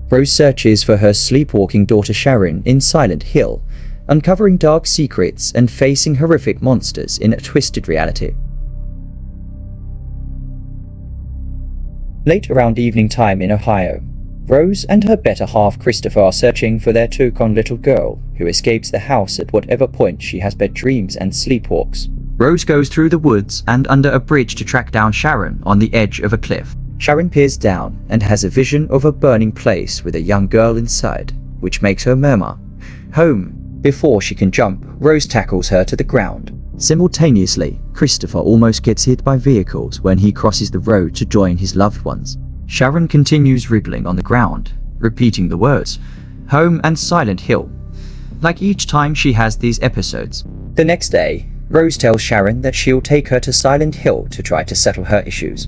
Rose searches for her sleepwalking daughter Sharon in Silent Hill, uncovering dark secrets and facing horrific monsters in a twisted reality. Late around evening time in Ohio, Rose and her better half Christopher are searching for their token little girl who escapes the house at whatever point she has bad dreams and sleepwalks. Rose goes through the woods and under a bridge to track down Sharon on the edge of a cliff. Sharon peers down and has a vision of a burning place with a young girl inside, which makes her murmur, "Home." Before she can jump, Rose tackles her to the ground. Simultaneously, Christopher almost gets hit by vehicles when he crosses the road to join his loved ones. Sharon continues wriggling on the ground, repeating the words, "Home" and "Silent Hill," like each time she has these episodes. The next day, Rose tells Sharon that she'll take her to Silent Hill to try to settle her issues,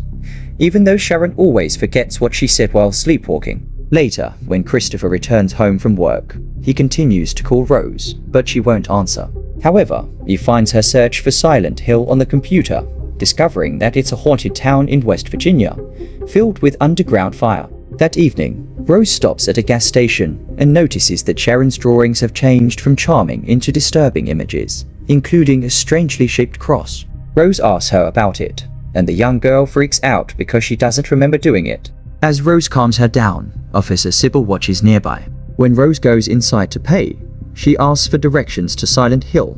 even though Sharon always forgets what she said while sleepwalking. Later, when Christopher returns home from work, he continues to call Rose, but she won't answer. However, he finds her search for Silent Hill on the computer, discovering that it's a haunted town in West Virginia, filled with underground fire. That evening, Rose stops at a gas station and notices that Sharon's drawings have changed from charming into disturbing images, including a strangely shaped cross. Rose asks her about it, and the young girl freaks out because she doesn't remember doing it. As Rose calms her down, Officer Sybil watches nearby. When Rose goes inside to pay, she asks for directions to Silent Hill,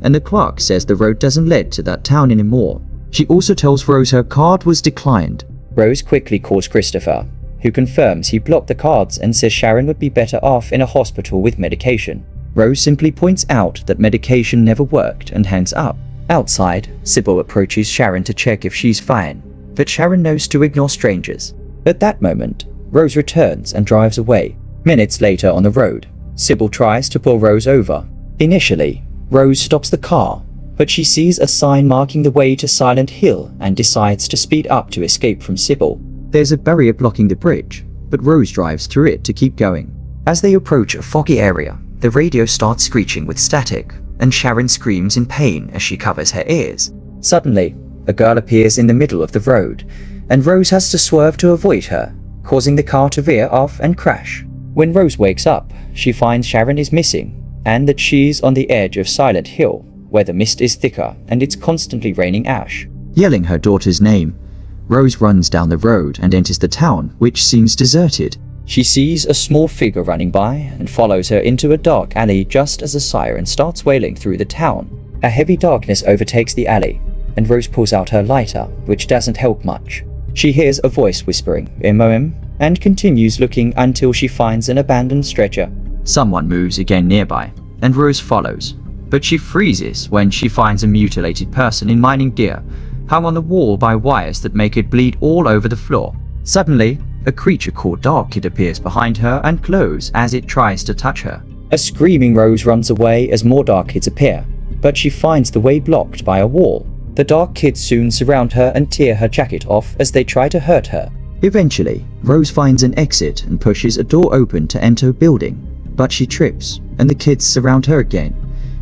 and the clerk says the road doesn't lead to that town anymore. She also tells Rose her card was declined. Rose quickly calls Christopher, who confirms he blocked the cards and says Sharon would be better off in a hospital with medication. Rose simply points out that medication never worked and hangs up. Outside, Sybil approaches Sharon to check if she's fine, but Sharon knows to ignore strangers. At that moment, Rose returns and drives away. Minutes later on the road, Sybil tries to pull Rose over. Initially, Rose stops the car, but she sees a sign marking the way to Silent Hill and decides to speed up to escape from Sybil. There's a barrier blocking the bridge, but Rose drives through it to keep going. As they approach a foggy area, the radio starts screeching with static, and Sharon screams in pain as she covers her ears. Suddenly, a girl appears in the middle of the road, and Rose has to swerve to avoid her, causing the car to veer off and crash. When Rose wakes up, she finds Sharon is missing, and that she's on the edge of Silent Hill, where the mist is thicker and it's constantly raining ash. Yelling her daughter's name, Rose runs down the road and enters the town, which seems deserted. She sees a small figure running by and follows her into a dark alley just as a siren starts wailing through the town. A heavy darkness overtakes the alley, and Rose pulls out her lighter, which doesn't help much. She hears a voice whispering, "MOM," and continues looking until she finds an abandoned stretcher. Someone moves again nearby, and Rose follows, but she freezes when she finds a mutilated person in mining gear, hung on the wall by wires that make it bleed all over the floor. Suddenly, a creature called Dark Kid appears behind her and glows as it tries to touch her. A screaming Rose runs away as more Dark Kids appear, but she finds the way blocked by a wall. The Dark Kids soon surround her and tear her jacket off as they try to hurt her. Eventually, Rose finds an exit and pushes a door open to enter a building, but she trips, and the kids surround her again,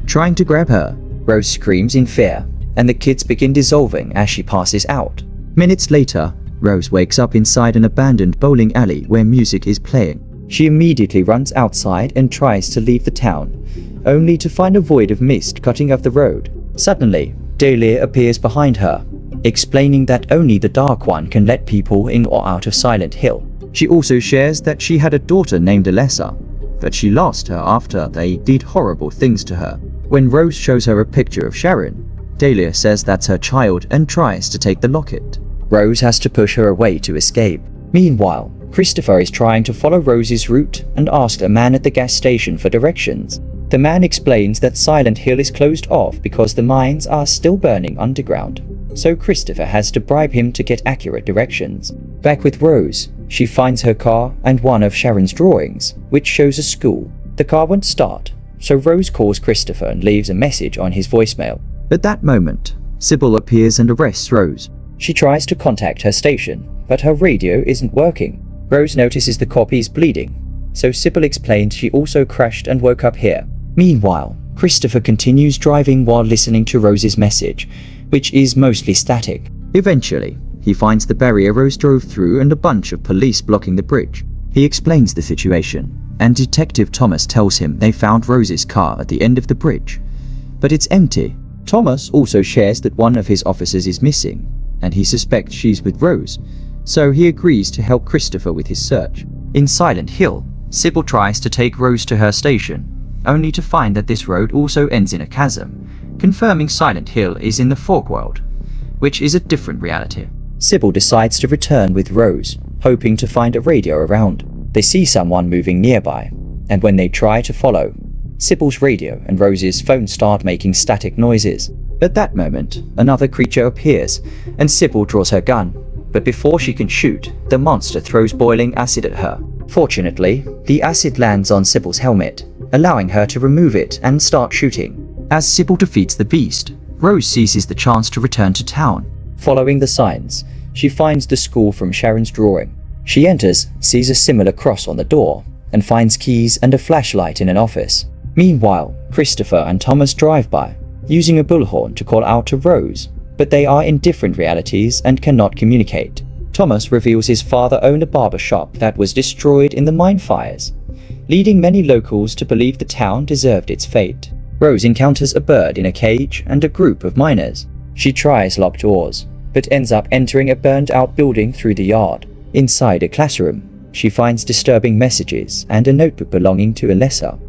trying to grab her. Rose screams in fear, and the kids begin dissolving as she passes out. Minutes later, Rose wakes up inside an abandoned bowling alley where music is playing. She immediately runs outside and tries to leave the town, only to find a void of mist cutting off the road. Suddenly, Delia appears behind her, explaining that only the Dark One can let people in or out of Silent Hill. She also shares that she had a daughter named Alessa, but she lost her after they did horrible things to her. When Rose shows her a picture of Sharon, Delia says that's her child and tries to take the locket. Rose has to push her away to escape. Meanwhile, Christopher is trying to follow Rose's route and asks a man at the gas station for directions. The man explains that Silent Hill is closed off because the mines are still burning underground, so Christopher has to bribe him to get accurate directions. Back with Rose, she finds her car and one of Sharon's drawings, which shows a school. The car won't start, so Rose calls Christopher and leaves a message on his voicemail. At that moment, Sybil appears and arrests Rose. She tries to contact her station, but her radio isn't working. Rose notices the copy is bleeding, so Sybil explains she also crashed and woke up here. Meanwhile, Christopher continues driving while listening to Rose's message, which is mostly static. Eventually, he finds the barrier Rose drove through and a bunch of police blocking the bridge. He explains the situation, and Detective Thomas tells him they found Rose's car at the end of the bridge, but it's empty. Thomas also shares that one of his officers is missing, and he suspects she's with Rose, so he agrees to help Christopher with his search. In Silent Hill, Sybil tries to take Rose to her station, only to find that this road also ends in a chasm, confirming Silent Hill is in the Fog World, which is a different reality. Sybil decides to return with Rose, hoping to find a radio around. They see someone moving nearby, and when they try to follow, Sybil's radio and Rose's phone start making static noises. At that moment, another creature appears, and Sybil draws her gun, but before she can shoot, the monster throws boiling acid at her. Fortunately, the acid lands on Sybil's helmet, allowing her to remove it and start shooting. As Sybil defeats the beast, Rose seizes the chance to return to town. Following the signs, she finds the school from Sharon's drawing. She enters, sees a similar cross on the door, and finds keys and a flashlight in an office. Meanwhile, Christopher and Thomas drive by, using a bullhorn to call out to Rose, but they are in different realities and cannot communicate. Thomas reveals his father owned a barber shop that was destroyed in the mine fires, leading many locals to believe the town deserved its fate. Rose encounters a bird in a cage and a group of miners. She tries locked doors, but ends up entering a burned-out building through the yard. Inside a classroom, she finds disturbing messages and a notebook belonging to Alessa,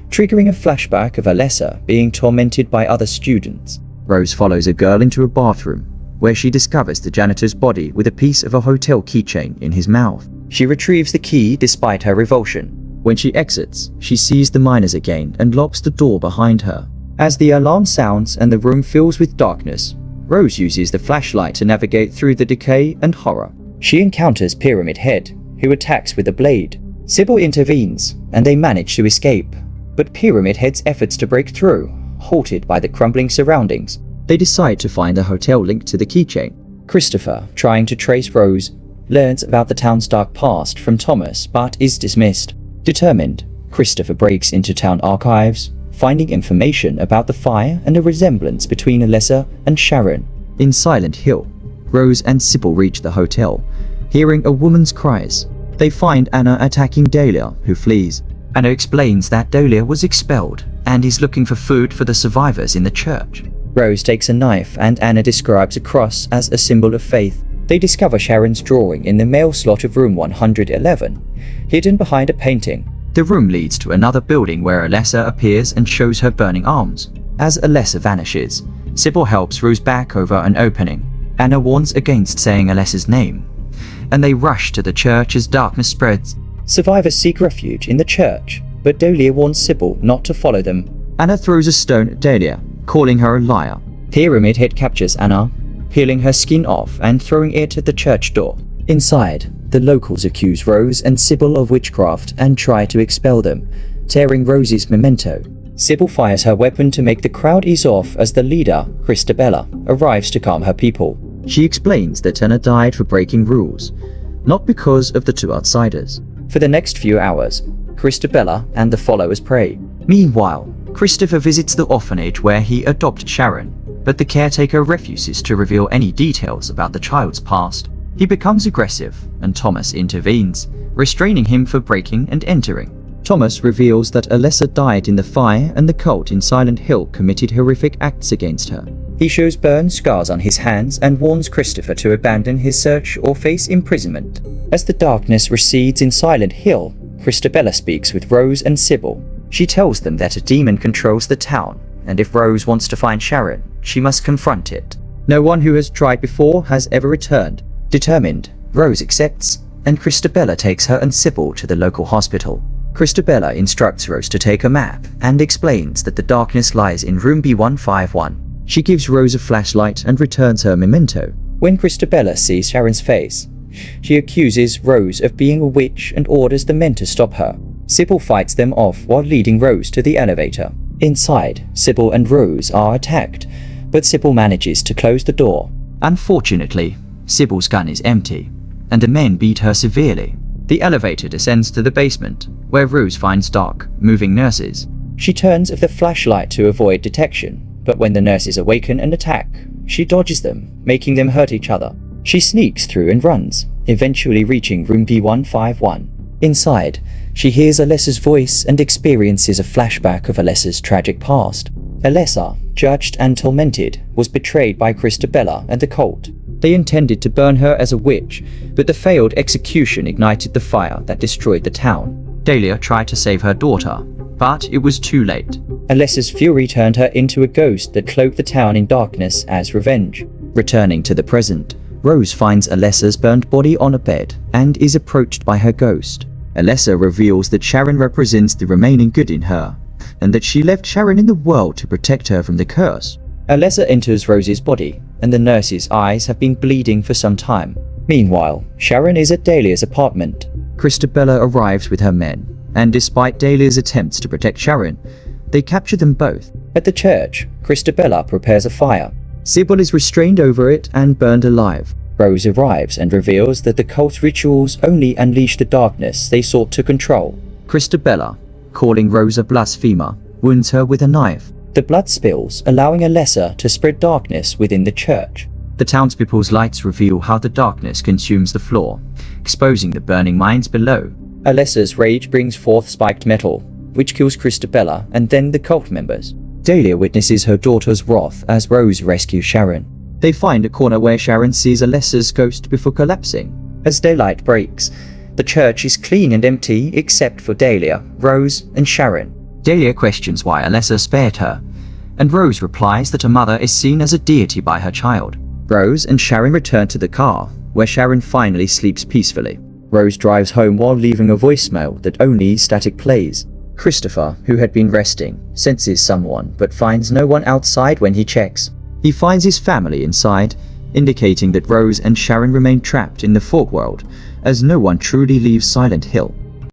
triggering a flashback of Alessa being tormented by other students. Rose follows a girl into a bathroom, where she discovers the janitor's body with a piece of a hotel keychain in his mouth. She retrieves the key despite her revulsion. When she exits, she sees the miners again and locks the door behind her. As the alarm sounds and the room fills with darkness, Rose uses the flashlight to navigate through the decay and horror. She encounters Pyramid Head, who attacks with a blade. Sybil intervenes, and they manage to escape, but Pyramid Head's efforts to break through, halted by the crumbling surroundings. They decide to find a hotel linked to the keychain. Christopher, trying to trace Rose, learns about the town's dark past from Thomas but is dismissed. Determined, Christopher breaks into town archives, finding information about the fire and a resemblance between Alessa and Sharon. In Silent Hill, Rose and Sybil reach the hotel, hearing a woman's cries. They find Anna attacking Dahlia, who flees. Anna explains that Dahlia was expelled and is looking for food for the survivors in the church. Rose takes a knife and Anna describes a cross as a symbol of faith. They discover Sharon's drawing in the mail slot of room 111, hidden behind a painting. The room leads to another building where Alessa appears and shows her burning arms. As Alessa vanishes, Sybil helps Rose back over an opening. Anna warns against saying Alessa's name, and they rush to the church as darkness spreads. Survivors seek refuge in the church, but Dahlia warns Sybil not to follow them. Anna throws a stone at Dahlia, calling her a liar. Pyramid Head captures Anna, peeling her skin off and throwing it at the church door. Inside, the locals accuse Rose and Sybil of witchcraft and try to expel them, tearing Rose's memento. Sybil fires her weapon to make the crowd ease off as the leader, Christabella, arrives to calm her people. She explains that Anna died for breaking rules, not because of the two outsiders. For the next few hours, Christabella and the followers pray. Meanwhile, Christopher visits the orphanage where he adopted Sharon, but the caretaker refuses to reveal any details about the child's past. He becomes aggressive, and Thomas intervenes, restraining him for breaking and entering. Thomas reveals that Alessa died in the fire and the cult in Silent Hill committed horrific acts against her. He shows burn scars on his hands and warns Christopher to abandon his search or face imprisonment. As the darkness recedes in Silent Hill, Christabella speaks with Rose and Sybil. She tells them that a demon controls the town, and if Rose wants to find Sharon, she must confront it. No one who has tried before has ever returned. Determined, Rose accepts, and Christabella takes her and Sybil to the local hospital. Christabella instructs Rose to take a map and explains that the darkness lies in room B151. She gives Rose a flashlight and returns her memento. When Christabella sees Sharon's face, she accuses Rose of being a witch and orders the men to stop her. Sybil fights them off while leading Rose to the elevator. Inside, Sybil and Rose are attacked, but Sybil manages to close the door. Unfortunately, Sybil's gun is empty, and the men beat her severely. The elevator descends to the basement, where Rose finds dark, moving nurses. She turns off the flashlight to avoid detection, but when the nurses awaken and attack, she dodges them, making them hurt each other. She sneaks through and runs, eventually reaching room B151. Inside, she hears Alessa's voice and experiences a flashback of Alessa's tragic past. Alessa, judged and tormented, was betrayed by Christabella and the cult. They intended to burn her as a witch, but the failed execution ignited the fire that destroyed the town. Dahlia tried to save her daughter, but it was too late. Alessa's fury turned her into a ghost that cloaked the town in darkness as revenge. Returning to the present, Rose finds Alessa's burnt body on a bed and is approached by her ghost. Alessa reveals that Sharon represents the remaining good in her, and that she left Sharon in the world to protect her from the curse. Alessa enters Rose's body, and the nurse's eyes have been bleeding for some time. Meanwhile, Sharon is at Dahlia's apartment. Christabella arrives with her men, and despite Dahlia's attempts to protect Sharon, they capture them both. At the church, Christabella prepares a fire. Sybil is restrained over it and burned alive. Rose arrives and reveals that the cult's rituals only unleash the darkness they sought to control. Christabella, calling Rose a blasphemer, wounds her with a knife. The blood spills, allowing Alessa to spread darkness within the church. The townspeople's lights reveal how the darkness consumes the floor, exposing the burning mines below. Alessa's rage brings forth spiked metal, which kills Christabella and then the cult members. Dahlia witnesses her daughter's wrath as Rose rescues Sharon. They find a corner where Sharon sees Alessa's ghost before collapsing. As daylight breaks, the church is clean and empty except for Dahlia, Rose, and Sharon. Dahlia questions why Alessa spared her, and Rose replies that her mother is seen as a deity by her child. Rose and Sharon return to the car, where Sharon finally sleeps peacefully. Rose drives home while leaving a voicemail that only static plays. Christopher, who had been resting, senses someone but finds no one outside when he checks. He finds his family inside, indicating that Rose and Sharon remain trapped in the fog world, as no one truly leaves Silent Hill.